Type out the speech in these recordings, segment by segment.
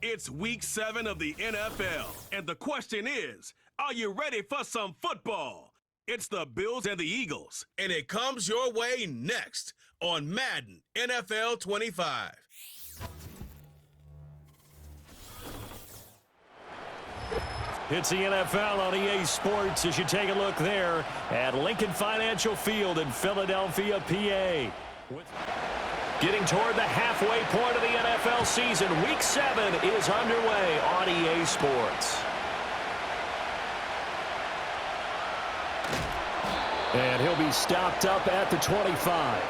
It's week 7 of the NFL, and the question is, are you ready for some football? It's the Bills and the Eagles, and it comes your way next on Madden NFL 25. It's the NFL on EA Sports as you take a look there at Lincoln Financial Field in Philadelphia, PA. Getting toward the halfway point of the NFL season, Week 7 is underway on EA Sports. And he'll be stopped up at the 25.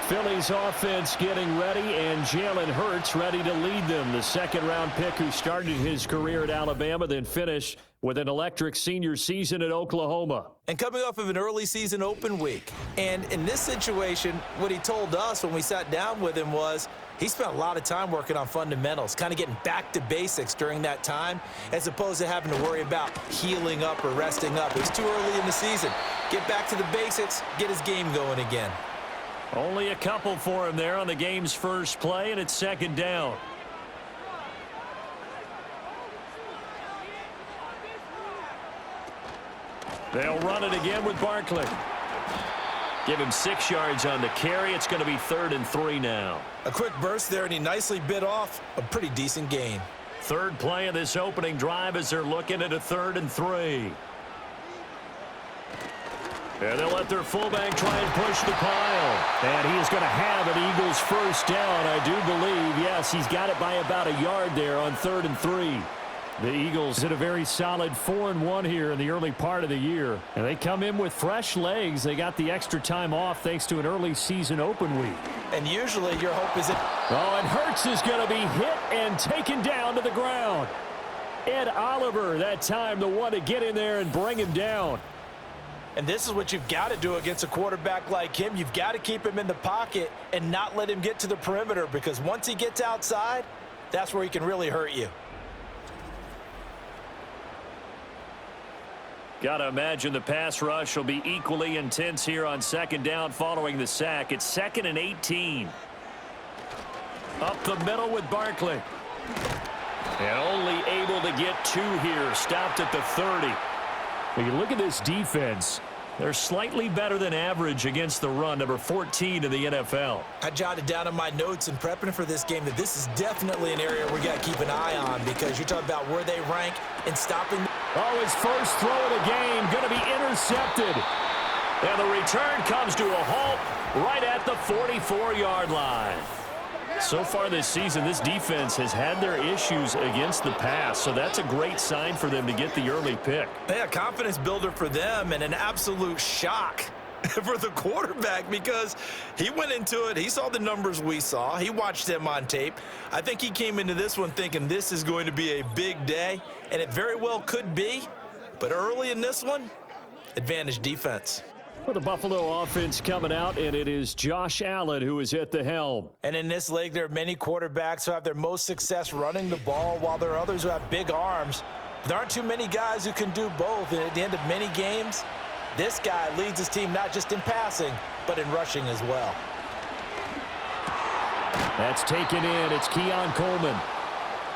Philly's offense getting ready, and Jalen Hurts ready to lead them. The second-round pick who started his career at Alabama, then finished with an electric senior season at Oklahoma. And coming off of an early season open week. And in this situation, what he told us when we sat down with him was he spent a lot of time working on fundamentals, kind of getting back to basics during that time, as opposed to having to worry about healing up or resting up. It's too early in the season. Get back to the basics, get his game going again. Only a couple for him there on the game's first play, and it's second down. They'll run it again with Barkley. Give him 6 yards on the carry. It's going to be 3rd and 3 now. A quick burst there, and he nicely bit off a pretty decent gain. Third play of this opening drive as they're looking at a 3rd and 3. And they'll let their fullback try and push the pile. And he is going to have an Eagles first down, I do believe. Yes, he's got it by about a yard there on 3rd and 3. The Eagles did a very solid 4-1 here in the early part of the year. And they come in with fresh legs. They got the extra time off thanks to an early season open week. And usually your hope is that... Oh, and Hurts is going to be hit and taken down to the ground. Ed Oliver, that time, the one to get in there and bring him down. And this is what you've got to do against a quarterback like him. You've got to keep him in the pocket and not let him get to the perimeter, because once he gets outside, that's where he can really hurt you. Got to imagine the pass rush will be equally intense here on second down following the sack. It's 2nd and 18. Up the middle with Barkley. And only able to get 2 here. Stopped at the 30. When you look at this defense, they're slightly better than average against the run, number 14 in the NFL. I jotted down in my notes in prepping for this game that this is definitely an area we got to keep an eye on, because you're talking about where they rank in stopping. Oh, his first throw of the game going to be intercepted. And the return comes to a halt right at the 44-yard line. So far this season, this defense has had their issues against the pass, so that's a great sign for them to get the early pick. Yeah, confidence builder for them, and an absolute shock for the quarterback, because he went into it, he saw the numbers we saw, he watched them on tape. I think he came into this one thinking this is going to be a big day, and it very well could be, but early in this one, advantage defense. For the Buffalo offense coming out, and it is Josh Allen who is at the helm. And in this league, there are many quarterbacks who have their most success running the ball, while there are others who have big arms. There aren't too many guys who can do both, and at the end of many games, this guy leads his team not just in passing, but in rushing as well. That's taken in. It's Keon Coleman.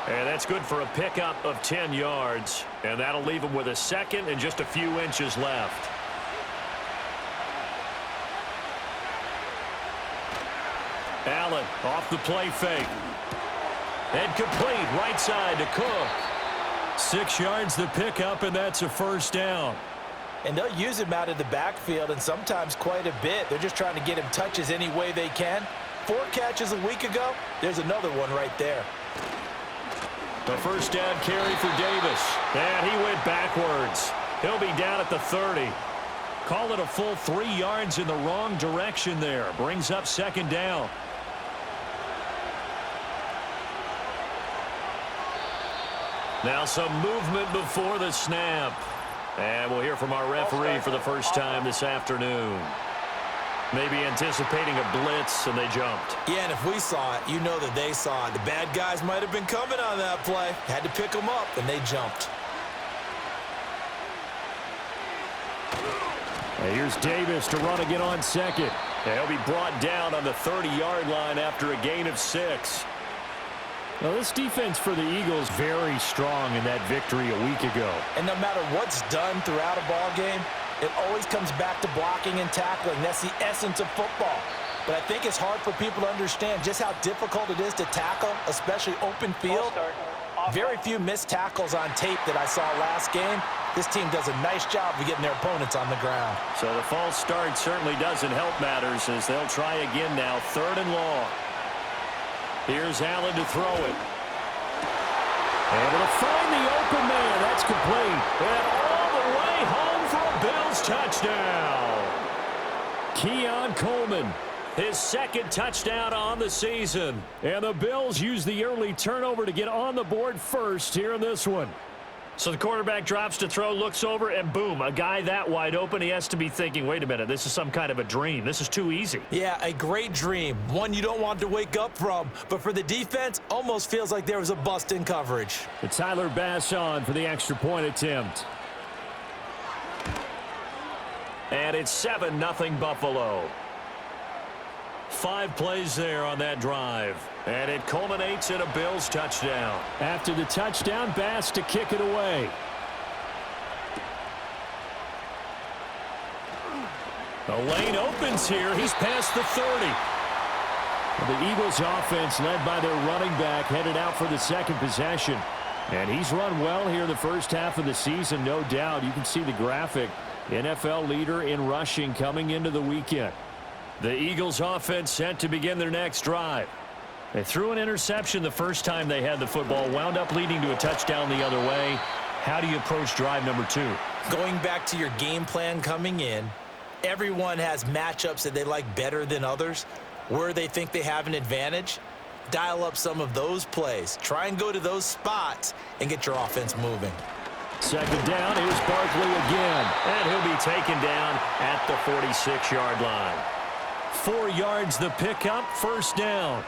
And that's good for a pickup of 10 yards. And that'll leave him with a second and just a few inches left. Allen off the play fake. And complete right side to Cook. 6 yards the pickup, and that's a first down. And they'll use him out of the backfield, and sometimes quite a bit. They're just trying to get him touches any way they can. 4 catches a week ago. There's another one right there. The first down carry for Davis. And he went backwards. He'll be down at the 30. Call it a full 3 yards in the wrong direction there. Brings up second down. Now some movement before the snap. And we'll hear from our referee for the first time this afternoon. Maybe anticipating a blitz, and they jumped. Yeah, and if we saw it, you know that they saw it. The bad guys might have been coming on that play. Had to pick them up, and they jumped. And here's Davis to run again on second. And he'll be brought down on the 30-yard line after a gain of 6. Well, this defense for the Eagles very strong in that victory a week ago. And no matter what's done throughout a ball game, it always comes back to blocking and tackling. That's the essence of football. But I think it's hard for people to understand just how difficult it is to tackle, especially open field. Very few missed tackles on tape that I saw last game. This team does a nice job of getting their opponents on the ground. So the false start certainly doesn't help matters as they'll try again now, 3rd and long. Here's Allen to throw it. Able to find the open man. That's complete. And all the way home for a Bills touchdown. Keon Coleman, his 2nd touchdown on the season. And the Bills use the early turnover to get on the board first here in this one. So the quarterback drops to throw, looks over, and boom, a guy that wide open. He has to be thinking, wait a minute, this is some kind of a dream. This is too easy. Yeah, a great dream. One you don't want to wake up from. But for the defense, almost feels like there was a bust in coverage. The Tyler Bass on for the extra point attempt. And it's 7-0 Buffalo. 5 plays there on that drive. And it culminates in a Bills touchdown. After the touchdown, Bass to kick it away. The lane opens here. He's past the 30. The Eagles offense led by their running back headed out for the 2nd possession. And he's run well here the first half of the season, no doubt. You can see the graphic. NFL leader in rushing coming into the weekend. The Eagles offense set to begin their next drive. They threw an interception the first time they had the football, wound up leading to a touchdown the other way. How do you approach drive number 2? Going back to your game plan coming in, everyone has matchups that they like better than others. Where they think they have an advantage, dial up some of those plays. Try and go to those spots and get your offense moving. 2nd down, here's Barkley again. And he'll be taken down at the 46-yard line. 4 yards the pickup, 1st down.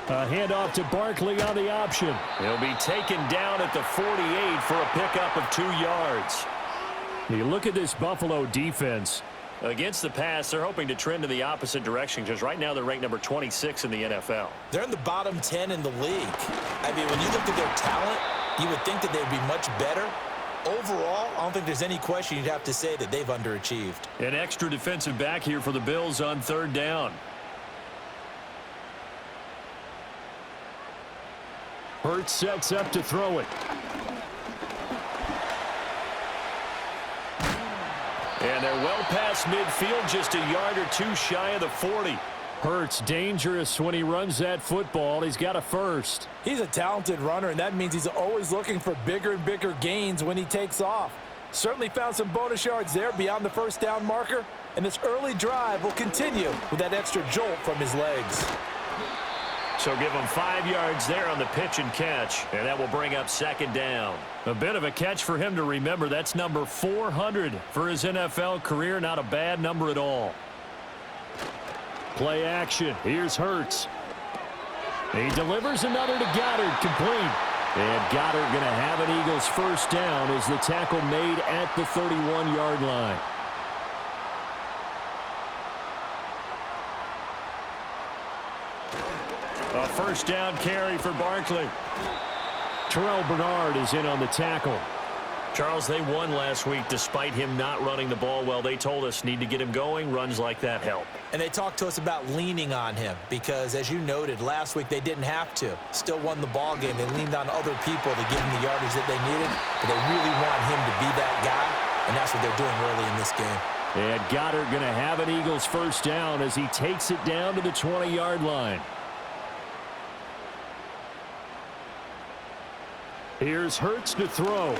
A handoff to Barkley on the option. He'll be taken down at the 48 for a pickup of 2 yards. You look at this Buffalo defense. Against the pass, they're hoping to trend in the opposite direction because right now they're ranked number 26 in the NFL. They're in the bottom 10 in the league. I mean, when you look at their talent, you would think that they'd be much better. Overall, I don't think there's any question you'd have to say that they've underachieved. An extra defensive back here for the Bills on 3rd down. Hurts sets up to throw it. And they're well past midfield, just a yard or 2 shy of the 40. Hurts dangerous when he runs that football. He's got a 1st. He's a talented runner, and that means he's always looking for bigger and bigger gains when he takes off. Certainly found some bonus yards there beyond the 1st down marker, and this early drive will continue with that extra jolt from his legs. So give him 5 yards there on the pitch and catch, and that will bring up 2nd down. A bit of a catch for him to remember. That's number 400 for his NFL career. Not a bad number at all. Play action. Here's Hurts. He delivers another to Goddard, complete. And Goddard going to have an Eagles 1st down as the tackle made at the 31-yard line. A 1st down carry for Barkley. Terrell Bernard is in on the tackle. Charles, they won last week despite him not running the ball well. They told us need to get him going. Runs like that help. And they talked to us about leaning on him because, as you noted, last week they didn't have to. Still won the ball game. They leaned on other people to give him the yardage that they needed, but they really want him to be that guy, and that's what they're doing early in this game. And Goddard going to have an Eagles 1st down as he takes it down to the 20-yard line. Here's Hurts to throw.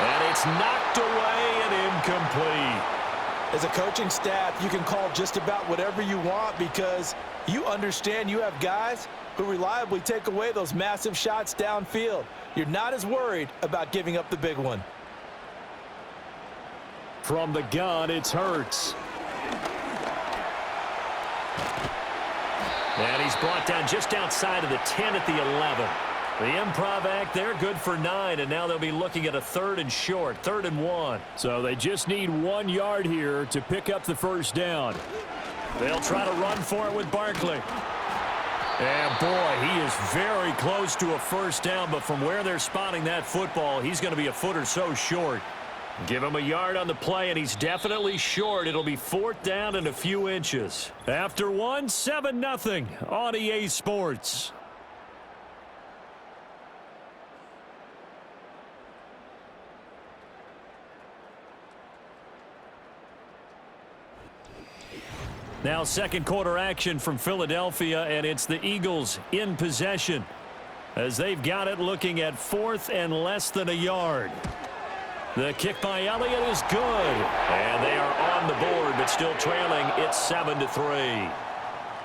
And it's knocked away and incomplete. As a coaching staff, you can call just about whatever you want because you understand you have guys who reliably take away those massive shots downfield. You're not as worried about giving up the big one. From the gun, it's Hurts. And he's brought down just outside of the 10 at the 11. The improv act there, good for 9, and now they'll be looking at a 3rd and short, 3rd and 1. So they just need 1 yard here to pick up the first down. They'll try to run for it with Barkley. And boy, he is very close to a first down, but from where they're spotting that football, he's going to be a foot or so short. Give him a yard on the play, and he's definitely short. It'll be 4th down and a few inches. After 1, 7-0 on EA Sports. Now second quarter action from Philadelphia, and it's the Eagles in possession as they've got it looking at 4th and less than a yard. The kick by Elliott is good, and they are on the board but still trailing. It's 7-3.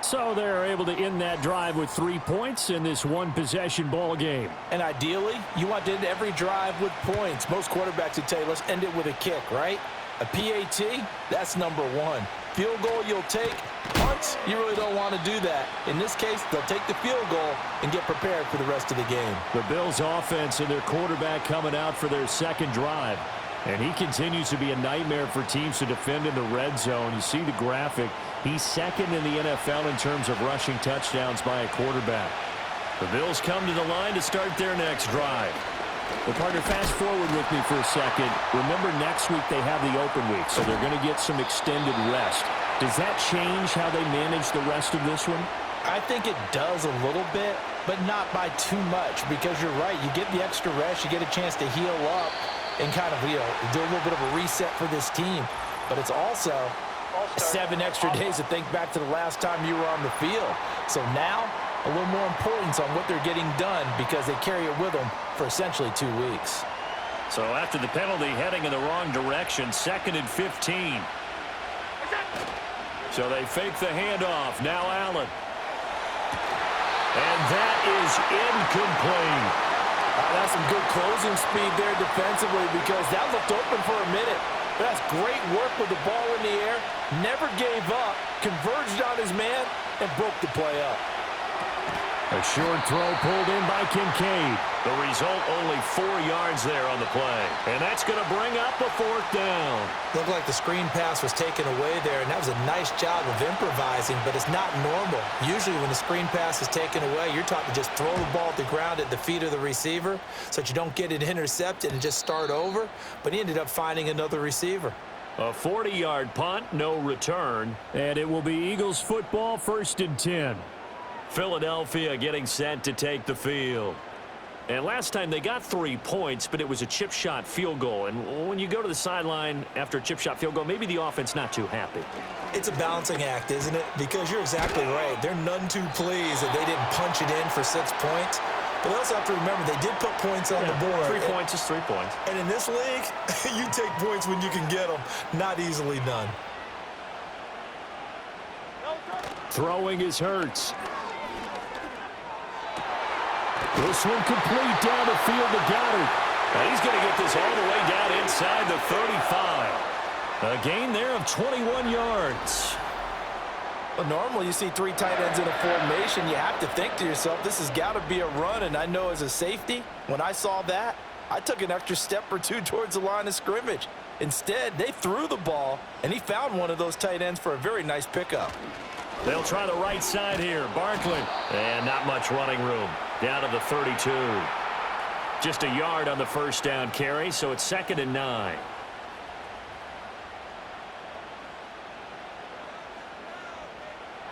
So they're able to end that drive with 3 points in this one-possession ball game. And ideally, you want to end every drive with points. Most quarterbacks would tell you, let's end it with a kick, right? A PAT, that's number 1. Field goal you'll take. Punts, you really don't want to do that. In this case, they'll take the field goal and get prepared for the rest of the game. The Bills' offense and their quarterback coming out for their second drive. And he continues to be a nightmare for teams to defend in the red zone. You see the graphic. He's second in the NFL in terms of rushing touchdowns by a quarterback. The Bills come to the line to start their next drive. Well, partner, fast forward with me for a second. Remember, next week they have the open week, so they're going to get some extended rest. Does that change how they manage the rest of this one? I think it does a little bit, but not by too much, because you're right. You get the extra rest, you get a chance to heal up and kind of, do a little bit of a reset for this team. But it's also 7 extra days to think back to the last time you were on the field. So now, a little more importance on what they're getting done because they carry it with them for essentially 2 weeks. So after the penalty, heading in the wrong direction, 2nd and 15. So they fake the handoff. Now Allen. And that is incomplete. That's some good closing speed there defensively because that looked open for a minute. That's great work with the ball in the air. Never gave up. Converged on his man and broke the play up. A short throw pulled in by Kincaid. The result, only 4 yards there on the play. And that's going to bring up a 4th down. Looked like the screen pass was taken away there, and that was a nice job of improvising, but it's not normal. Usually when the screen pass is taken away, you're taught to just throw the ball at the ground at the feet of the receiver so that you don't get it intercepted and just start over. But he ended up finding another receiver. A 40-yard punt, no return. And it will be Eagles football, 1st and 10. Philadelphia getting set to take the field. And last time they got 3 points, but it was a chip shot field goal. And when you go to the sideline after a chip shot field goal, maybe the offense not too happy. It's a balancing act, isn't it? Because you're exactly right. They're none too pleased that they didn't punch it in for 6 points. But they also have to remember they did put points on the board. 3 points is 3 points. And in this league, you take points when you can get them. Not easily done. Throwing is Hurts. This one complete down the field to Goddard. And he's going to get this all the way down inside the 35. A gain there of 21 yards. Well, normally you see 3 tight ends in a formation. You have to think to yourself, this has got to be a run. And I know as a safety, when I saw that, I took an extra step or 2 towards the line of scrimmage. Instead, they threw the ball, and he found one of those tight ends for a very nice pickup. They'll try the right side here. Barkley. And not much running room. Down to the 32. Just a yard on the first down carry, so it's 2nd and 9.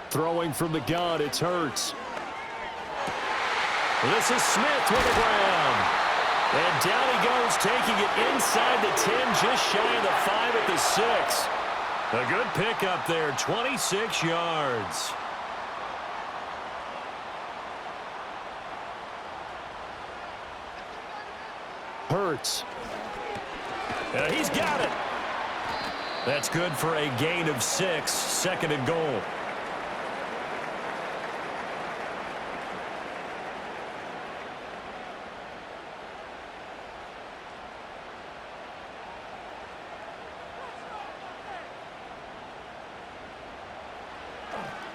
Throwing from the gun, it's Hurts. This is Smith with the ground. And down he goes, taking it inside the 10, just shy of the 5 at the 6. A good pickup there, 26 yards. Hurts. He's got it. That's good for a gain of 6, 2nd and goal.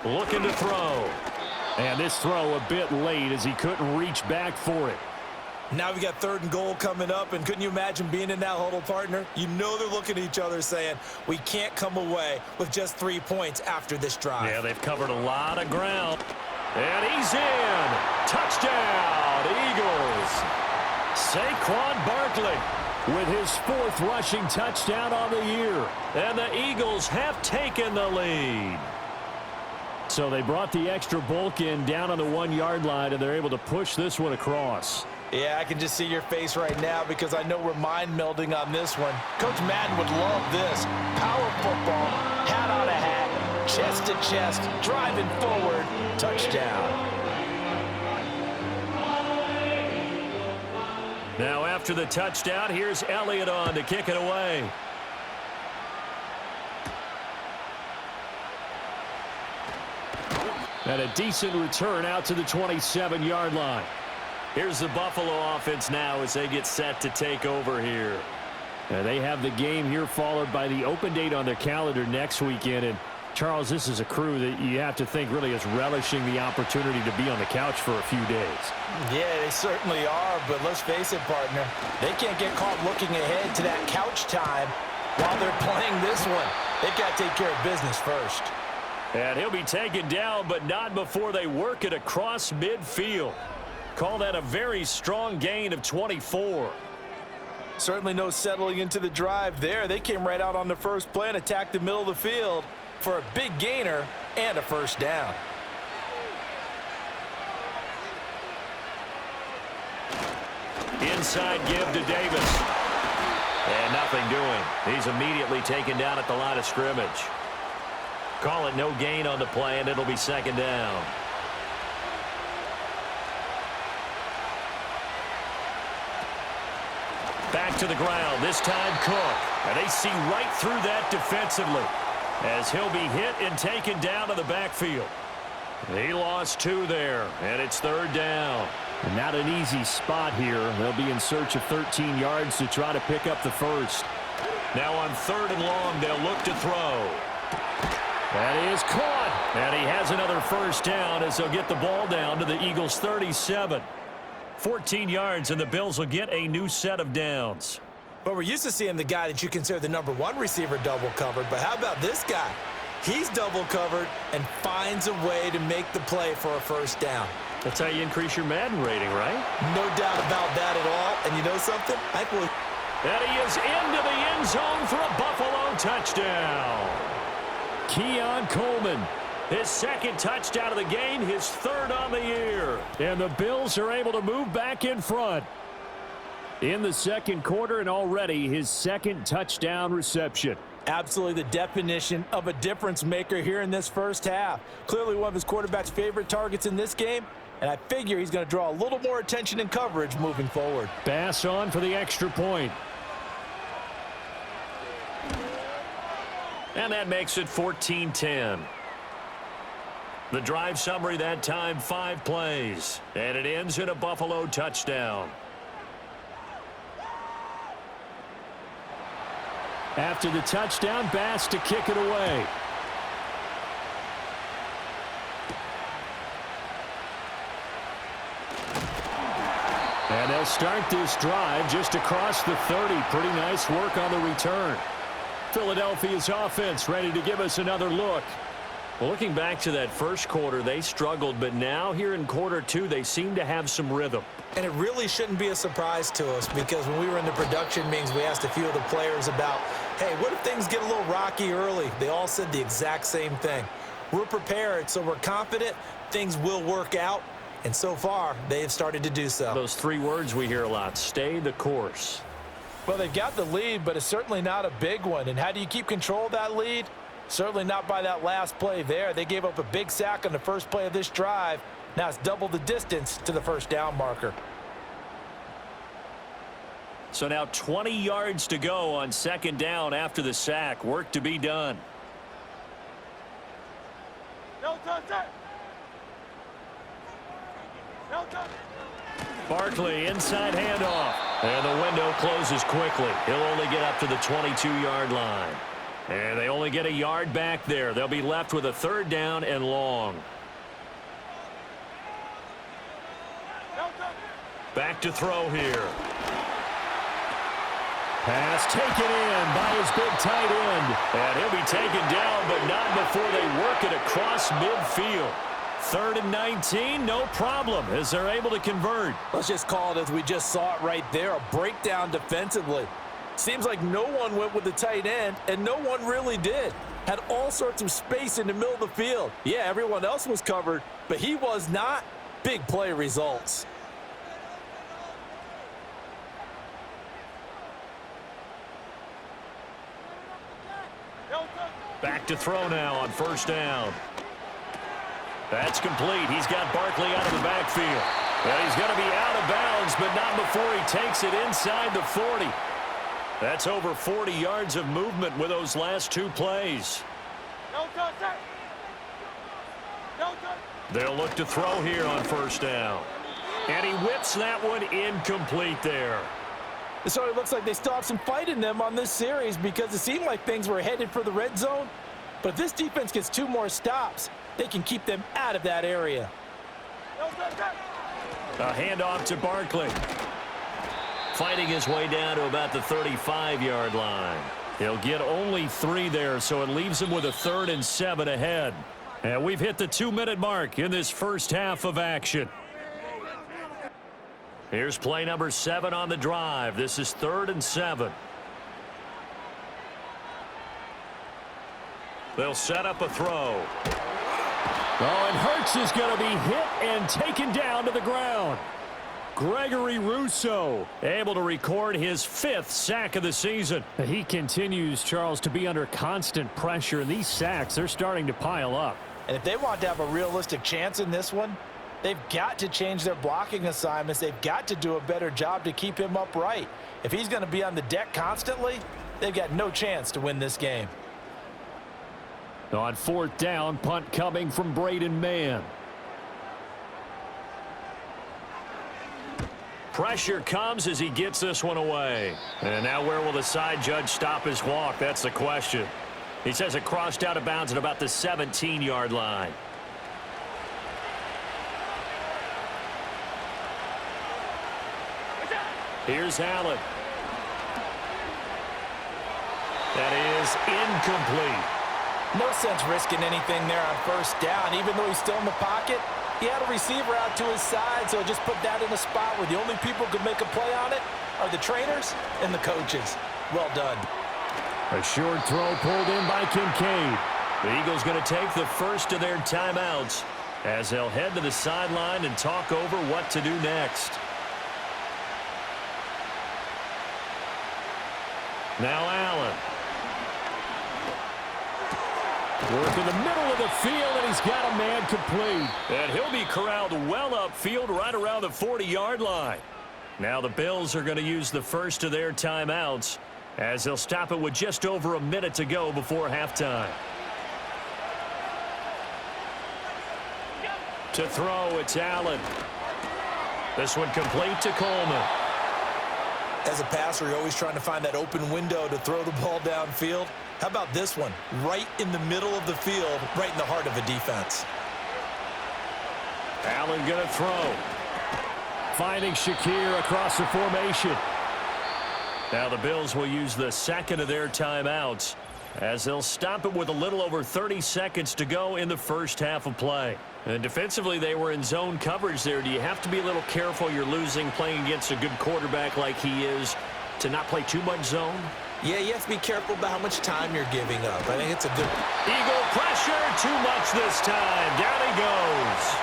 Looking to throw. And this throw a bit late as he couldn't reach back for it. Now we got 3rd and goal coming up, and couldn't you imagine being in that huddle, partner? You know they're looking at each other saying, we can't come away with just 3 points after this drive. Yeah, they've covered a lot of ground. And he's in. Touchdown, Eagles. Saquon Barkley with his 4th rushing touchdown on the year. And the Eagles have taken the lead. So they brought the extra bulk in down on the 1-yard line, and they're able to push this one across. Yeah, I can just see your face right now because I know we're mind melding on this one. Coach Madden would love this. Power football, hat on a hat, chest to chest, driving forward, touchdown. Now after the touchdown, here's Elliott on to kick it away. And a decent return out to the 27-yard line. Here's the Buffalo offense now as they get set to take over here. And they have the game here followed by the open date on their calendar next weekend. And, Charles, this is a crew that you have to think really is relishing the opportunity to be on the couch for a few days. Yeah, they certainly are, but let's face it, partner. They can't get caught looking ahead to that couch time while they're playing this one. They've got to take care of business first. And he'll be taken down, but not before they work it across midfield. Call that a very strong gain of 24. Certainly no settling into the drive there. They came right out on the first play and attacked the middle of the field for a big gainer and a first down. Inside give to Davis. And nothing doing. He's immediately taken down at the line of scrimmage. Call it no gain on the play, and it'll be 2nd down. Back to the ground, this time Cook. And they see right through that defensively as he'll be hit and taken down to the backfield. He lost 2 there, and it's 3rd down. And not an easy spot here. They'll be in search of 13 yards to try to pick up the first. Now on 3rd and long, they'll look to throw. That is caught. And he has another first down as they'll get the ball down to the Eagles' 37. 14 yards, and the Bills will get a new set of downs. But we're used to seeing the guy that you consider the number 1 receiver double covered. But how about this guy? He's double covered and finds a way to make the play for a first down. That's how you increase your Madden rating, right? No doubt about that at all. And you know something? I believe. And he is into the end zone for a Buffalo touchdown. Keon Coleman. His 2nd touchdown of the game, his 3rd on the year. And the Bills are able to move back in front in the 2nd quarter, and already his 2nd touchdown reception. Absolutely the definition of a difference maker here in this first half. Clearly one of his quarterback's favorite targets in this game, and I figure he's going to draw a little more attention and coverage moving forward. Bass on for the extra point. And that makes it 14-10. The drive summary that time, 5 plays. And it ends in a Buffalo touchdown. After the touchdown, Bass to kick it away. And they'll start this drive just across the 30. Pretty nice work on the return. Philadelphia's offense ready to give us another look. Well, looking back to that first quarter, they struggled, but now here in quarter 2, they seem to have some rhythm. And it really shouldn't be a surprise to us because when we were in the production meetings, we asked a few of the players about, hey, what if things get a little rocky early? They all said the exact same thing. We're prepared, so we're confident things will work out. And so far, they have started to do so. Those 3 words we hear a lot, stay the course. Well, they've got the lead, but it's certainly not a big one. And how do you keep control of that lead? Certainly not by that last play there. They gave up a big sack on the first play of this drive. Now it's double the distance to the first down marker. So now 20 yards to go on 2nd down after the sack. Work to be done. Barkley, inside handoff. And the window closes quickly. He'll only get up to the 22-yard line. And they only get a yard back there. They'll be left with a 3rd down and long. Back to throw here. Pass taken in by his big tight end. And he'll be taken down, but not before they work it across midfield. 3rd and 19, no problem, as they're able to convert. Let's just call it as we just saw it right there, a breakdown defensively. Seems like no one went with the tight end, and no one really did. Had all sorts of space in the middle of the field. Yeah, everyone else was covered, but he was not. Big play results. Back to throw now on 1st down. That's complete. He's got Barkley out of the backfield. And he's going to be out of bounds, but not before he takes it inside the 40. That's over 40 yards of movement with those last 2 plays. They'll look to throw here on 1st down. And he whips that one incomplete there. So it looks like they still have some fight in them on this series because it seemed like things were headed for the red zone. But if this defense gets 2 more stops, they can keep them out of that area. A handoff to Barkley. Fighting his way down to about the 35-yard line. He'll get only 3 there, so it leaves him with a 3rd and 7 ahead. And we've hit the 2-minute mark in this first half of action. Here's play number 7 on the drive. This is 3rd and 7. They'll set up a throw. Oh, and Hurts is going to be hit and taken down to the ground. Gregory Rousseau able to record his 5th sack of the season. He continues, Charles, to be under constant pressure, and these sacks, they're starting to pile up. And if they want to have a realistic chance in this one, they've got to change their blocking assignments. They've got to do a better job to keep him upright. If he's going to be on the deck constantly, they've got no chance to win this game. On 4th down, punt coming from Braden Mann. Pressure comes as he gets this one away. And now where will the side judge stop his walk? That's the question. He says it crossed out of bounds at about the 17-yard line. Here's Allen. That is incomplete. No sense risking anything there on 1st down. Even though he's still in the pocket, he had a receiver out to his side, so just put that in a spot where the only people who can make a play on it are the trainers and the coaches. Well done. A short throw pulled in by Kincaid. The Eagles going to take the first of their timeouts as they'll head to the sideline and talk over what to do next. Now Allen. Work in the middle of the field, and he's got a man complete. And he'll be corralled well upfield right around the 40-yard line. Now the Bills are going to use the first of their timeouts as they'll stop it with just over a minute to go before halftime. To throw, it's Allen. This one complete to Coleman. As a passer, you're always trying to find that open window to throw the ball downfield. How about this one? Right in the middle of the field, right in the heart of a defense. Allen going to throw. Finding Shakir across the formation. Now the Bills will use the second of their timeouts as they'll stop it with a little over 30 seconds to go in the first half of play. And defensively, they were in zone coverage there. Do you have to be a little careful you're losing playing against a good quarterback like he is to not play too much zone? Yeah, you have to be careful about how much time you're giving up. I think it's a good... Eagle pressure, too much this time. Down he goes.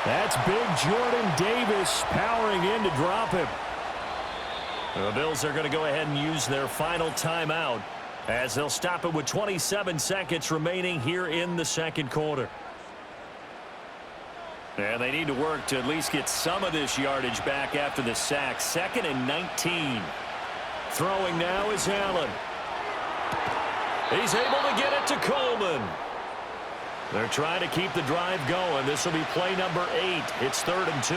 That's big Jordan Davis powering in to drop him. The Bills are going to go ahead and use their final timeout as they'll stop it with 27 seconds remaining here in the second quarter. And they need to work to at least get some of this yardage back after the sack. 2nd and 19. Throwing now is Allen. He's able to get it to Coleman. They're trying to keep the drive going. This will be play number 8. It's 3rd and 2.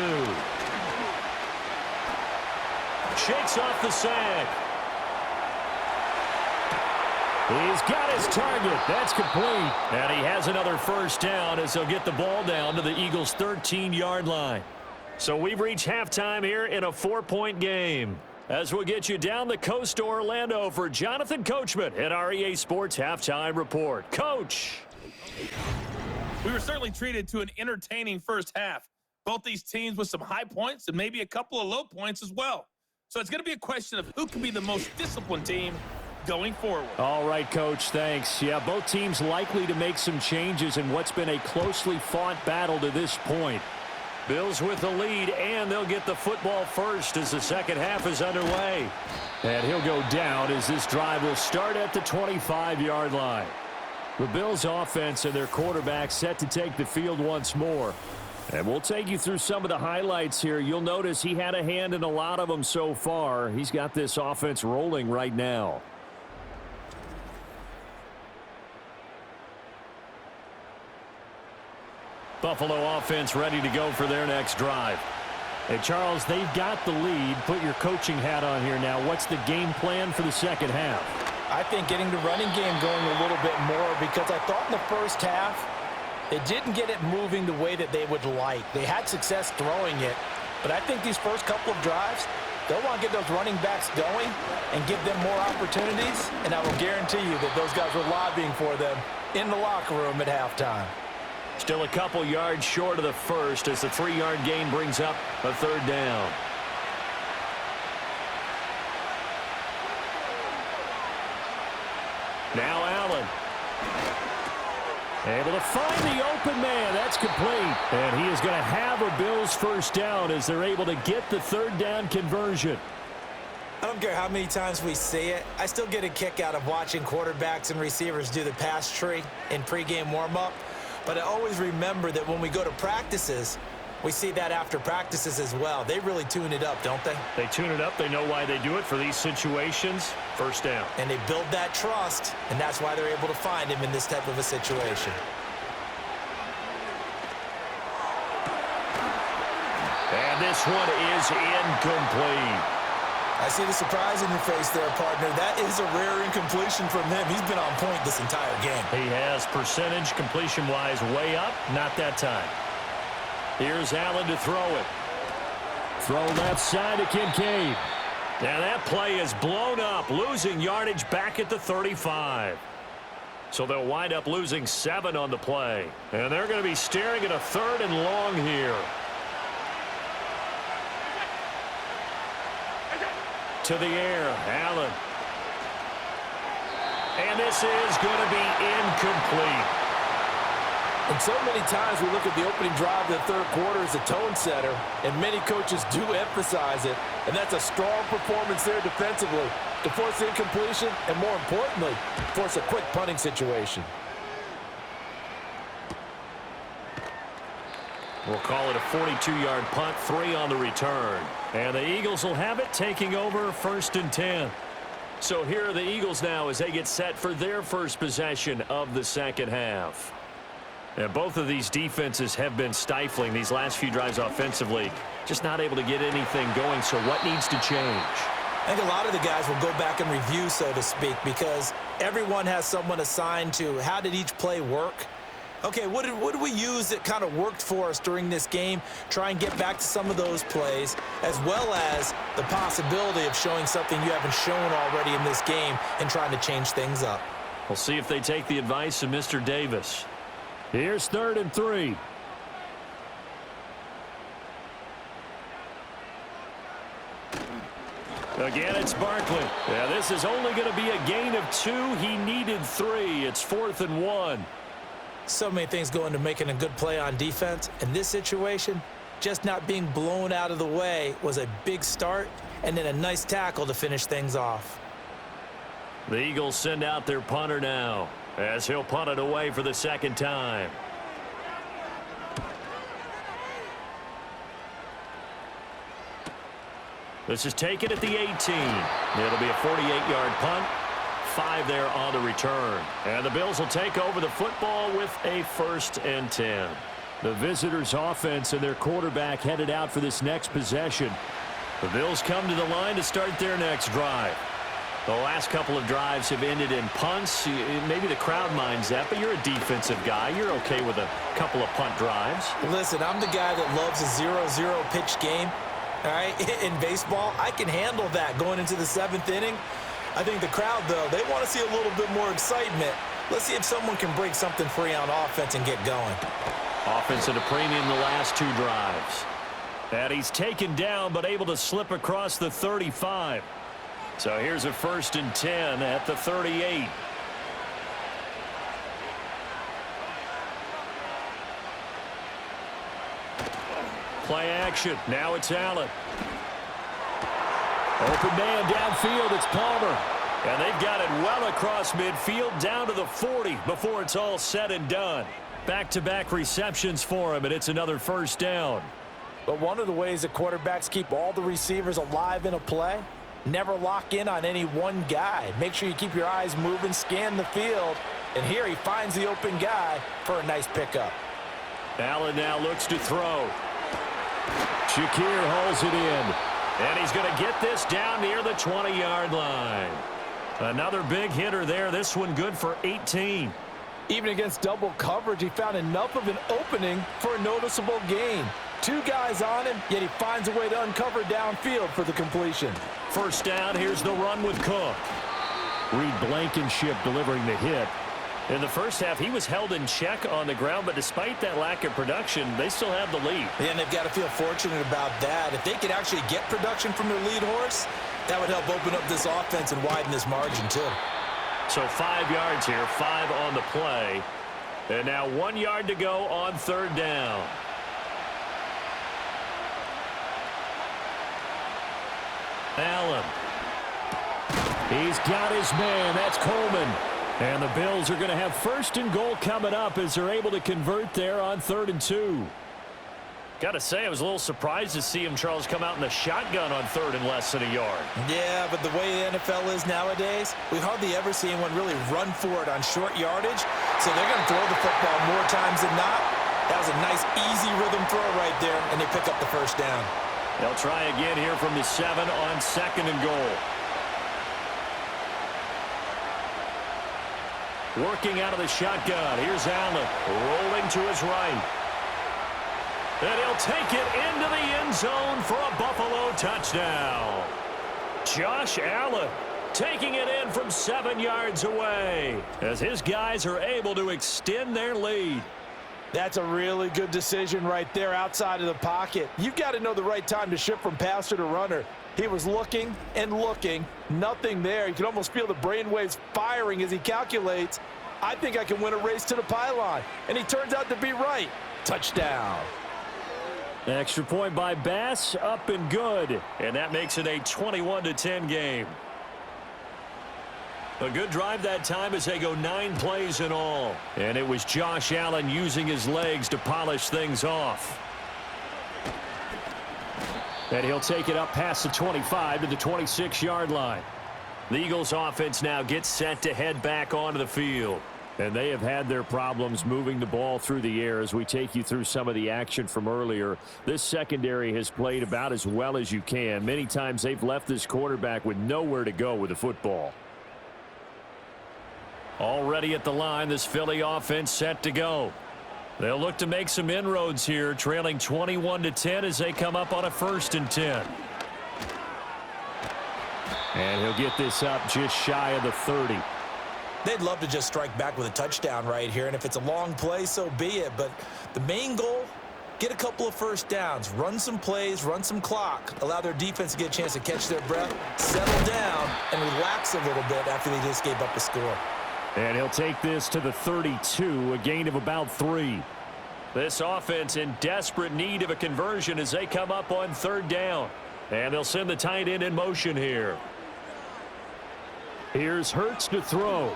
Shakes off the sack. He's got his target. That's complete. And he has another first down as they'll get the ball down to the Eagles' 13-yard line. So we've reached halftime here in a 4-point game. As we'll get you down the coast to Orlando for Jonathan Coachman at our EA Sports Halftime Report. Coach! We were certainly treated to an entertaining first half. Both these teams with some high points and maybe a couple of low points as well. So it's going to be a question of who can be the most disciplined team going forward. All right, Coach, thanks. Yeah, both teams likely to make some changes in what's been a closely fought battle to this point. Bills with the lead, and they'll get the football first as the second half is underway. And he'll go down as this drive will start at the 25-yard line. The Bills' offense and their quarterback set to take the field once more. And we'll take you through some of the highlights here. You'll notice he had a hand in a lot of them so far. He's got this offense rolling right now. Buffalo offense ready to go for their next drive. Hey, Charles, they've got the lead. Put your coaching hat on here now. What's the game plan for the second half? I think getting the running game going a little bit more, because I thought in the first half they didn't get it moving the way that they would like. They had success throwing it, but I think these first couple of drives, they'll want to get those running backs going and give them more opportunities, and I will guarantee you that those guys were lobbying for them in the locker room at halftime. Still a couple yards short of the first as the 3-yard gain brings up a third down. Now Allen. Able to find the open man. That's complete. And he is going to have a Bills first down as they're able to get the third down conversion. I don't care how many times we see it. I still get a kick out of watching quarterbacks and receivers do the pass tree in pregame warm-up. But I always remember that when we go to practices, we see that after practices as well. They really tune it up, don't they? They tune it up. They know why they do it for these situations. First down. And they build that trust, and that's why they're able to find him in this type of a situation. And this one is incomplete. I see the surprise in your face there, partner. That is a rare incompletion from him. He's been on point this entire game. He has percentage completion-wise way up. Not that time. Here's Allen to throw it. Throw left side to Kincaid. Now that play is blown up, losing yardage back at the 35. So they'll wind up losing 7 on the play. And they're going to be staring at a 3rd and long here. To the air, Allen. And this is going to be incomplete. And so many times we look at the opening drive of the third quarter as a tone setter, and many coaches do emphasize it. And that's a strong performance there defensively to force incompletion and, more importantly, force a quick punting situation. We'll call it a 42-yard punt, 3 on the return. And the Eagles will have it, taking over 1st and 10. So here are the Eagles now as they get set for their first possession of the second half. And both of these defenses have been stifling these last few drives offensively. Just not able to get anything going, so what needs to change? I think a lot of the guys will go back and review, so to speak, because everyone has someone assigned to how did each play work. Okay, what did we use that kind of worked for us during this game? Try and get back to some of those plays, as well as the possibility of showing something you haven't shown already in this game and trying to change things up. We'll see if they take the advice of Mr. Davis. Here's 3rd and 3. Again, it's Barkley. Yeah, this is only going to be a gain of 2. He needed 3. It's 4th and 1. So many things go into making a good play on defense. In this situation, just not being blown out of the way was a big start, and then a nice tackle to finish things off. The Eagles send out their punter now, as he'll punt it away for the second time. This is taken at the 18. It'll be a 48-yard punt. 5 there on the return. And the Bills will take over the football with a 1st and 10. The visitors' offense and their quarterback headed out for this next possession. The Bills come to the line to start their next drive. The last couple of drives have ended in punts. Maybe the crowd minds that, but you're a defensive guy. You're okay with a couple of punt drives. Listen, I'm the guy that loves a 0-0 pitch game. All right, in baseball, I can handle that going into the 7th inning. I think the crowd, though, they want to see a little bit more excitement. Let's see if someone can break something free on offense and get going. Offense at a premium the last 2 drives. And he's taken down, but able to slip across the 35. So here's a 1st and 10 at the 38. Play action. Now it's Allen. Open man downfield. It's Palmer. And they've got it well across midfield down to the 40 before it's all said and done. Back-to-back receptions for him, and it's another 1st down. But one of the ways that quarterbacks keep all the receivers alive in a play, never lock in on any one guy. Make sure you keep your eyes moving, scan the field, and here he finds the open guy for a nice pickup. Allen now looks to throw. Shakir hauls it in. And he's going to get this down near the 20-yard line. Another big hitter there. This one good for 18. Even against double coverage, he found enough of an opening for a noticeable gain. 2 guys on him, yet he finds a way to uncover downfield for the completion. 1st down, here's the run with Cook. Reed Blankenship delivering the hit. In the first half, he was held in check on the ground, but despite that lack of production, they still have the lead. And they've got to feel fortunate about that. If they could actually get production from their lead horse, that would help open up this offense and widen this margin too. So 5 yards here, 5 on the play. And now 1 yard to go on 3rd down. Allen. He's got his man. That's Coleman. And the Bills are going to have 1st and goal coming up as they're able to convert there on 3rd and 2. Got to say, I was a little surprised to see him, Charles, come out in the shotgun on 3rd and less than a yard. Yeah, but the way the NFL is nowadays, we hardly ever see anyone really run for it on short yardage. So they're going to throw the football more times than not. That was a nice, easy rhythm throw right there, and they pick up the 1st down. They'll try again here from the 7 on 2nd and goal. Working out of the shotgun. Here's Allen rolling to his right. And he'll take it into the end zone for a Buffalo touchdown. Josh Allen taking it in from 7 yards away as his guys are able to extend their lead. That's a really good decision right there outside of the pocket. You've got to know the right time to shift from passer to runner. He was looking and looking, nothing there. You can almost feel the brainwaves firing as he calculates, I think I can win a race to the pylon. And he turns out to be right. Touchdown. Extra point by Bass, up and good. And that makes it a 21-10 game. A good drive that time as they go 9 plays in all. And it was Josh Allen using his legs to polish things off. And he'll take it up past the 25 to the 26-yard line. The Eagles offense now gets set to head back onto the field. And they have had their problems moving the ball through the air as we take you through some of the action from earlier. This secondary has played about as well as you can. Many times they've left this quarterback with nowhere to go with the football. Already at the line, this Philly offense set to go. They'll look to make some inroads here, trailing 21-10 as they come up on a 1st and 10. And he'll get this up just shy of the 30. They'd love to just strike back with a touchdown right here, and if it's a long play, so be it. But the main goal, get a couple of 1st downs, run some plays, run some clock, allow their defense to get a chance to catch their breath, settle down, and relax a little bit after they just gave up a score. And he'll take this to the 32, a gain of about 3. This offense in desperate need of a conversion as they come up on 3rd down. And they'll send the tight end in motion here. Here's Hurts to throw.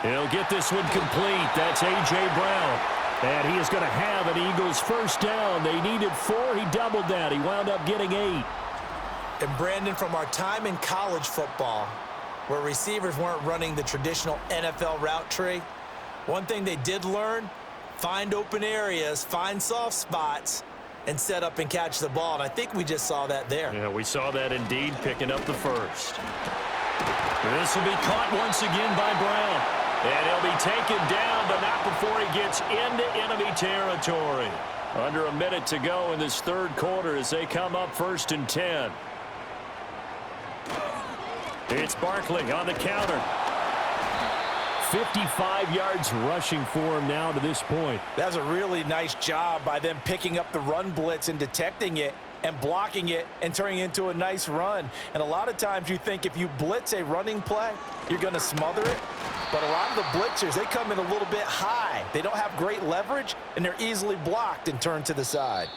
He'll get this one complete. That's A.J. Brown. And he is going to have an Eagles 1st down. They needed 4. He doubled that. He wound up getting 8. And Brandon, from our time in college football, where receivers weren't running the traditional NFL route tree, one thing they did learn, find open areas, find soft spots, and set up and catch the ball. And I think we just saw that there. Yeah, we saw that indeed, picking up the 1st. This will be caught once again by Brown. And he'll be taken down, but not before he gets into enemy territory. Under a minute to go in this third quarter as they come up 1st and 10. It's Barkley on the counter. 55 yards rushing for him now to this point. That's a really nice job by them picking up the run blitz and detecting it and blocking it and turning it into a nice run. And a lot of times you think if you blitz a running play, you're going to smother it. But a lot of the blitzers, they come in a little bit high. They don't have great leverage, and they're easily blocked and turned to the side.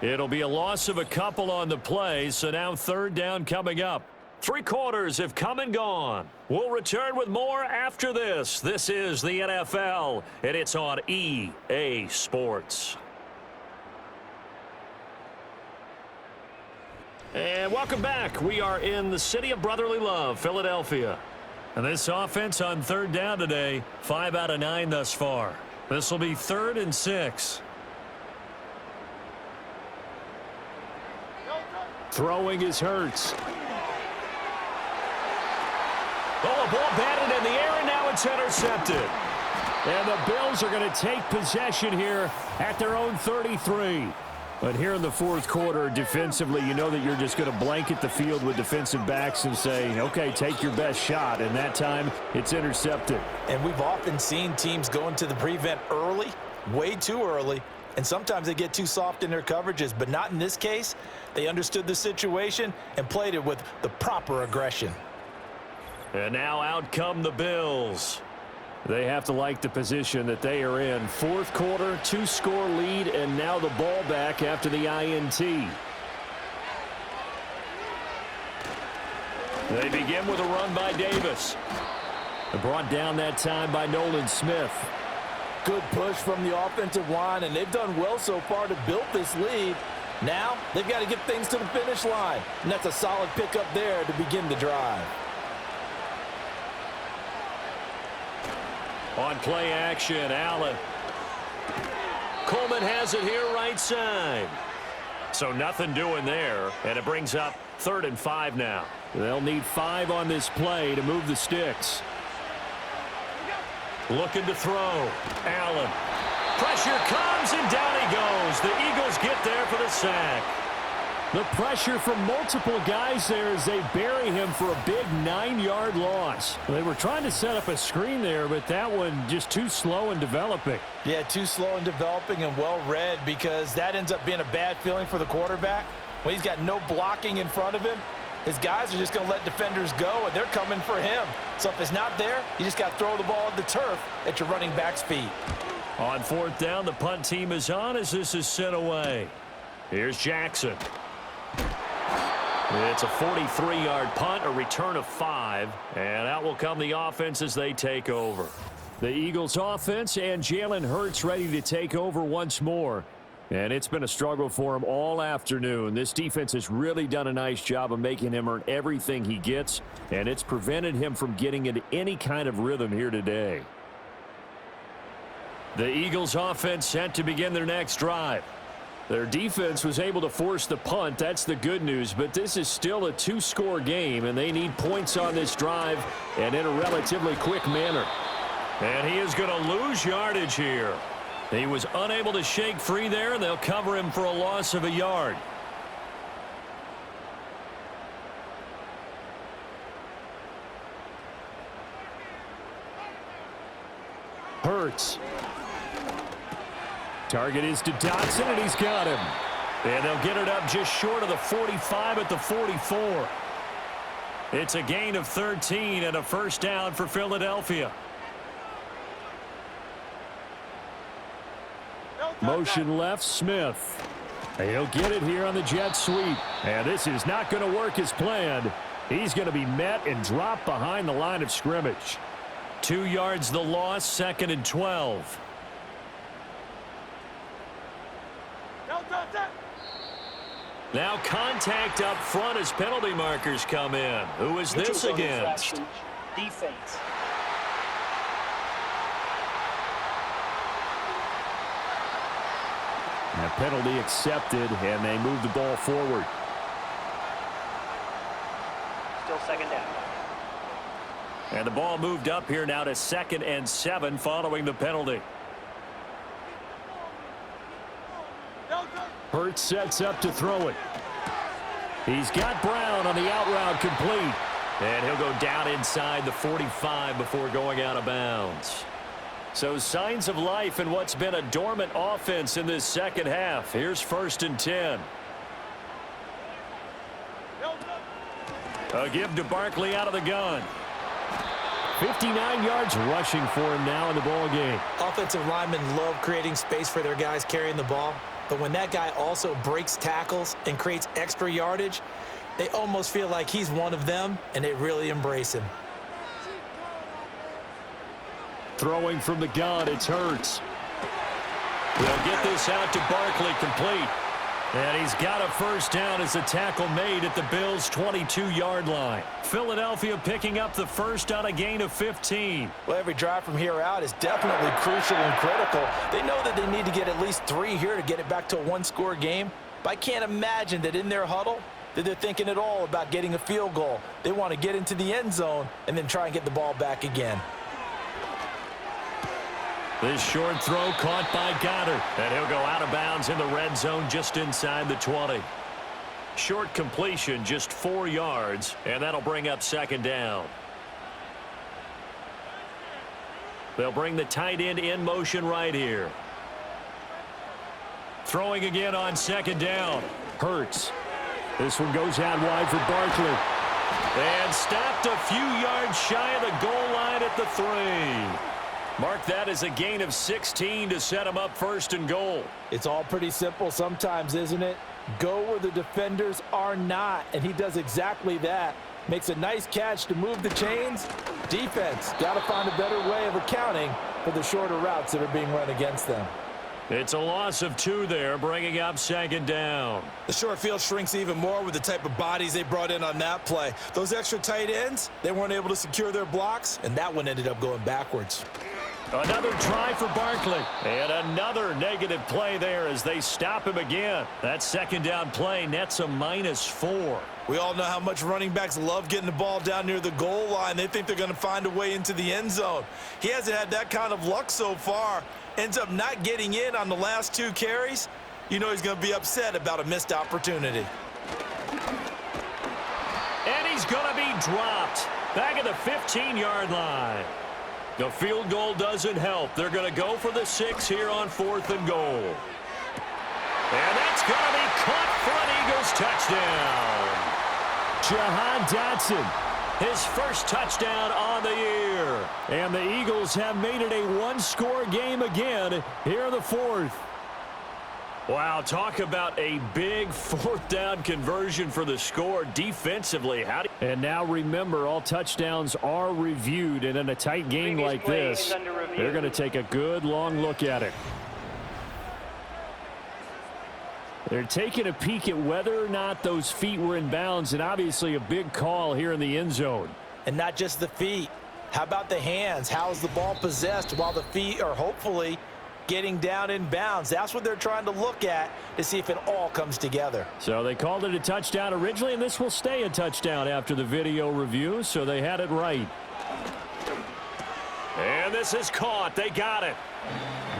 It'll be a loss of a couple on the play, so now 3rd down coming up. 3 quarters have come and gone. We'll return with more after this. This is the NFL, and it's on EA Sports. And welcome back. We are in the city of brotherly love, Philadelphia. And this offense on 3rd down today, 5 out of 9 thus far. This will be 3rd and 6. Throwing is Hurts. Oh, a ball batted in the air, and now it's intercepted. And the Bills are going to take possession here at their own 33. But here in the 4th quarter, defensively, you know that you're just going to blanket the field with defensive backs and say, okay, take your best shot. And that time, it's intercepted. And we've often seen teams go into the prevent early, way too early, and sometimes they get too soft in their coverages. But not in this case. They understood the situation and played it with the proper aggression. And now out come the Bills. They have to like the position that they are in. 4th quarter, 2-score lead, and now the ball back after the INT. They begin with a run by Davis. Brought down that time by Nolan Smith. Good push from the offensive line, and they've done well so far to build this lead. Now they've got to get things to the finish line, and that's a solid pickup there to begin the drive. On play action, Allen. Coleman has it here right side. So nothing doing there, and it brings up 3rd and 5 now. They'll need 5 on this play to move the sticks. Looking to throw. Allen. Pressure comes, and down he goes. The Eagles get there for the sack. The pressure from multiple guys there as they bury him for a big 9-yard loss. They were trying to set up a screen there, but that one just too slow in developing. Yeah, too slow in developing and well read, because that ends up being a bad feeling for the quarterback. When he's got no blocking in front of him, his guys are just going to let defenders go, and they're coming for him. So if it's not there, you just got to throw the ball at the turf at your running back's feet. On 4th down, the punt team is on as this is sent away. Here's Jackson. It's a 43-yard punt, a return of 5, and out will come the offense as they take over. The Eagles offense and Jalen Hurts ready to take over once more. And it's been a struggle for him all afternoon. This defense has really done a nice job of making him earn everything he gets, and it's prevented him from getting into any kind of rhythm here today. The Eagles offense set to begin their next drive. Their defense was able to force the punt. That's the good news, but this is still a 2-score game, and they need points on this drive and in a relatively quick manner. And he is going to lose yardage here. He was unable to shake free there, and they'll cover him for a loss of a yard. Hurts. Target is to Dotson, and he's got him. And they'll get it up just short of the 45 at the 44. It's a gain of 13 and a 1st down for Philadelphia. Motion left, Smith. He'll get it here on the jet sweep. And this is not going to work as planned. He's going to be met and dropped behind the line of scrimmage. 2 yards the loss, 2nd and 12. Now contact up front as penalty markers come in. Who is this against? Defense. A penalty accepted, and they move the ball forward. Still 2nd down. And the ball moved up here now to 2nd and 7 following the penalty. Hurts sets up to throw it. He's got Brown on the out route complete. And he'll go down inside the 45 before going out of bounds. So signs of life in what's been a dormant offense in this second half. Here's 1st and 10. A give to Barkley out of the gun. 59 yards rushing for him now in the ball game. Offensive linemen love creating space for their guys carrying the ball. But when that guy also breaks tackles and creates extra yardage, they almost feel like he's one of them, and they really embrace him. Throwing from the gun, it's Hurts. They'll get this out to Barkley complete. And he's got a first down as a tackle made at the Bills' 22-yard line. Philadelphia picking up the first on a gain of 15. Well, every drive from here out is definitely crucial and critical. They know that they need to get at least 3 here to get it back to a one-score game. But I can't imagine that in their huddle that they're thinking at all about getting a field goal. They want to get into the end zone and then try and get the ball back again. This short throw caught by Goddard. And he'll go out of bounds in the red zone just inside the 20. Short completion, just 4 yards, and that'll bring up 2nd down. They'll bring the tight end in motion right here. Throwing again on 2nd down. Hurts. This one goes out wide for Barkley. And stopped a few yards shy of the goal line at the 3. Mark that as a gain of 16 to set him up 1st and goal. It's all pretty simple sometimes, isn't it? Go where the defenders are not, and he does exactly that. Makes a nice catch to move the chains. Defense got to find a better way of accounting for the shorter routes that are being run against them. It's a loss of 2 there, bringing up 2nd down. The short field shrinks even more with the type of bodies they brought in on that play. Those extra tight ends, they weren't able to secure their blocks, and that one ended up going backwards. Another try for Barkley. And another negative play there as they stop him again. That 2nd down play nets a -4. We all know how much running backs love getting the ball down near the goal line. They think they're going to find a way into the end zone. He hasn't had that kind of luck so far. Ends up not getting in on the last 2 carries. You know he's going to be upset about a missed opportunity. And he's going to be dropped back at the 15-yard line. The field goal doesn't help. They're going to go for the 6 here on 4th and goal. And that's going to be caught for an Eagles touchdown. Jahan Dotson. His first touchdown on the year. And the Eagles have made it a one-score game again here in the 4th. Wow, talk about a big 4th down conversion for the score defensively. And now remember, all touchdowns are reviewed, and in a tight game like this, they're going to take a good long look at it. They're taking a peek at whether or not those feet were in bounds, and obviously a big call here in the end zone. And not just the feet. How about the hands? How is the ball possessed while the feet are hopefully getting down in bounds? That's what they're trying to look at to see if it all comes together. So they called it a touchdown originally, and this will stay a touchdown after the video review, so they had it right. And this is caught. They got it.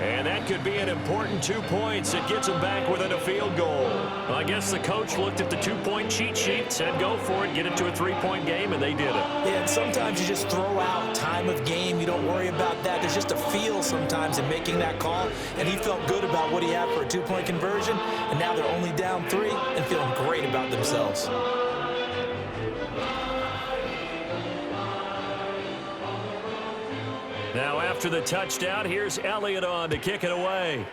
And that could be an important 2 points. It gets them back within a field goal. Well, I guess the coach looked at the 2-point cheat sheet, said go for it, get it to a 3-point game, and they did it. Yeah, and sometimes you just throw out time of game. You don't worry about that. There's just a feel sometimes in making that call, and he felt good about what he had for a 2-point conversion, and now they're only down 3 and feeling great about themselves. Now after the touchdown, here's Elliott on to kick it away.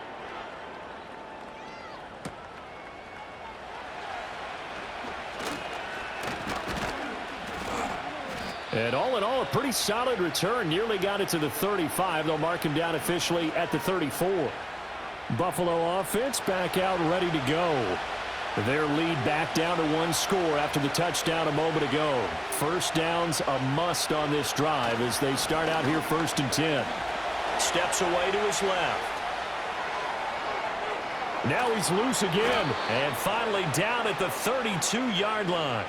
And all in all, a pretty solid return. Nearly got it to the 35. They'll mark him down officially at the 34. Buffalo offense back out ready to go. Their lead back down to 1 score after the touchdown a moment ago. First down's a must on this drive as they start out here 1st and 10. Steps away to his left. Now he's loose again. And finally down at the 32-yard line.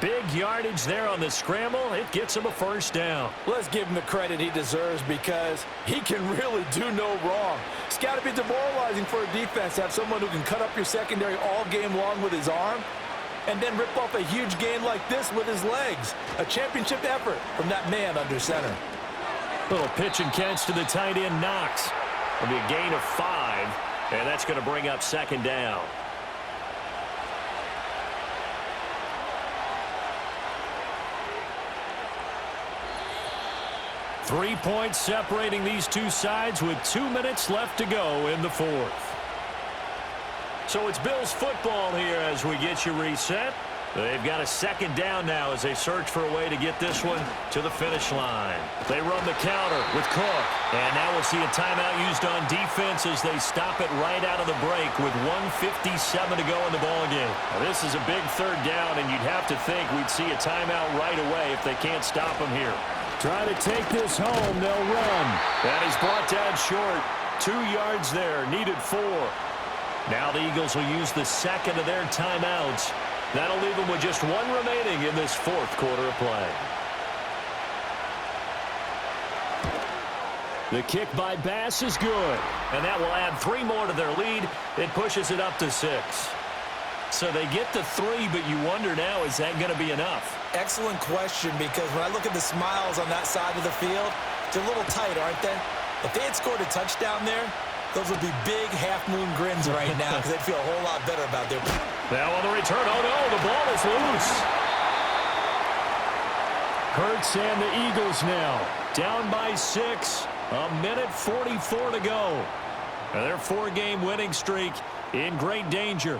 Big yardage there on the scramble. It gets him a first down. Let's give him the credit he deserves because he can really do no wrong. It's got to be demoralizing for a defense to have someone who can cut up your secondary all game long with his arm and then rip off a huge gain like this with his legs. A championship effort from that man under center. Little pitch and catch to the tight end, Knox. It'll be a gain of 5, and that's going to bring up second down. Three points separating these two sides with 2 minutes left to go in the fourth. So it's Bills football here as we get you reset. They've got a second down now as they search for a way to get this one to the finish line. They run the counter with Cook. And now we'll see a timeout used on defense as they stop it right out of the break with 1:57 to go in the ballgame. Now this is a big third down, and you'd have to think we'd see a timeout right away if they can't stop them here. Try to take this home. They'll run. That is brought down short. 2 yards there. Needed 4. Now the Eagles will use the second of their timeouts. That'll leave them with just 1 remaining in this fourth quarter of play. The kick by Bass is good. And that will add 3 more to their lead. It pushes it up to 6. So they get to 3, but you wonder now, is that going to be enough? Excellent question, because when I look at the smiles on that side of the field, they're a little tight, aren't they? If they had scored a touchdown there, those would be big half-moon grins right now because they'd feel a whole lot better about their... Now on the return, oh no, the ball is loose. Hurts and the Eagles now. Down by 6, 1:44 to go. And their 4-game winning streak in great danger.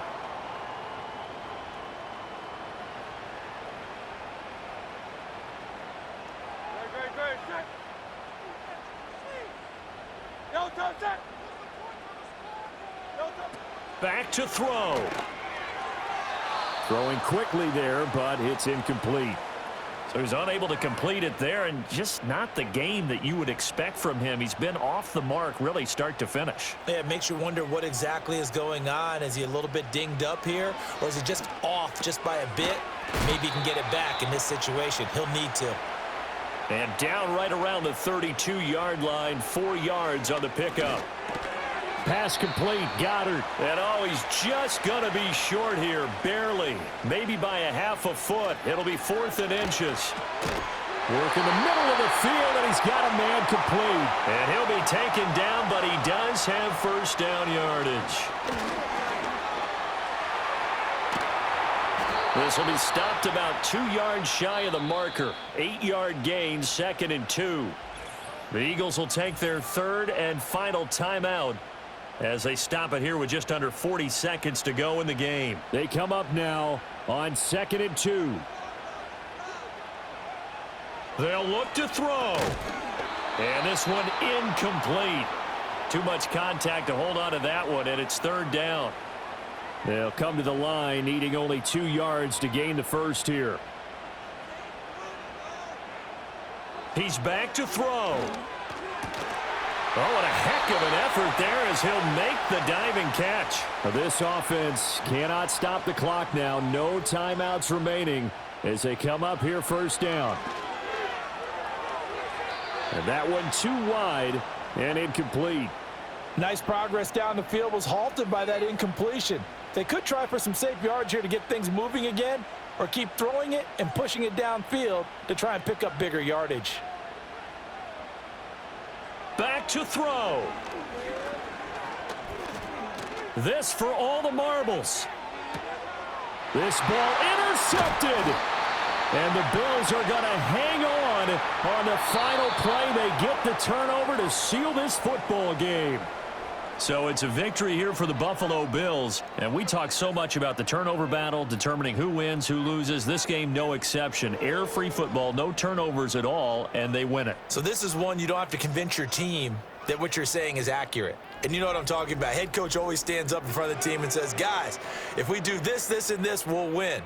Back to throw. Throwing quickly there, but it's incomplete. So he's unable to complete it there, and just not the game that you would expect from him. He's been off the mark really start to finish. Yeah, it makes you wonder what exactly is going on. Is he a little bit dinged up here, or is he just off just by a bit? Maybe he can get it back in this situation. He'll need to. And down right around the 32-yard line, 4 yards on the pickup. Pass complete, Goddard. And oh, he's just going to be short here, barely. Maybe by a half a foot. It'll be 4th and inches. Work in the middle of the field, and he's got a man complete. And he'll be taken down, but he does have first down yardage. This will be stopped about 2 yards shy of the marker. 8-yard gain, 2nd and 2. The Eagles will take their 3rd and final timeout as they stop it here with just under 40 seconds to go in the game. They come up now on 2nd and 2. They'll look to throw. And this one incomplete. Too much contact to hold on to that one, and it's 3rd down. They'll come to the line, needing only 2 yards to gain the first here. He's back to throw. Oh, what a heck of an effort there as he'll make the diving catch. This offense cannot stop the clock now. No timeouts remaining as they come up here 1st down. And that one too wide and incomplete. Nice progress down the field was halted by that incompletion. They could try for some safe yards here to get things moving again, or keep throwing it and pushing it downfield to try and pick up bigger yardage. Back to throw. This for all the marbles. This ball intercepted. And the Bills are going to hang on the final play. They get the turnover to seal this football game. So it's a victory here for the Buffalo Bills. And we talk so much about the turnover battle, determining who wins, who loses. This game, no exception. Air-free football, no turnovers at all, and they win it. So this is one you don't have to convince your team that what you're saying is accurate. And you know what I'm talking about. Head coach always stands up in front of the team and says, guys, if we do this, this, and this, we'll win.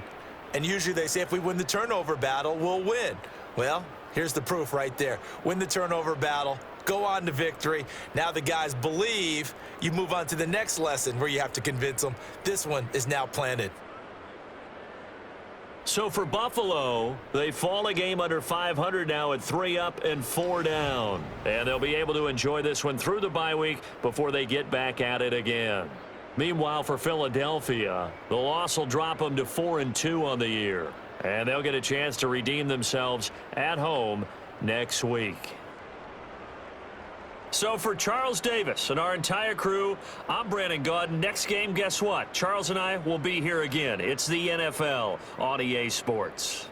And usually they say if we win the turnover battle, we'll win. Well, here's the proof right there. Win the turnover battle. Go on to victory. Now the guys believe. You move on to the next lesson where you have to convince them. This one is now planted. So for Buffalo, they fall a game under 500 now at 3 up and 4 down. And they'll be able to enjoy this one through the bye week before they get back at it again. Meanwhile, for Philadelphia, the loss will drop them to 4-2 on the year. And they'll get a chance to redeem themselves at home next week. So for Charles Davis and our entire crew, I'm Brandon Gaudin. Next game, guess what? Charles and I will be here again. It's the NFL on EA Sports.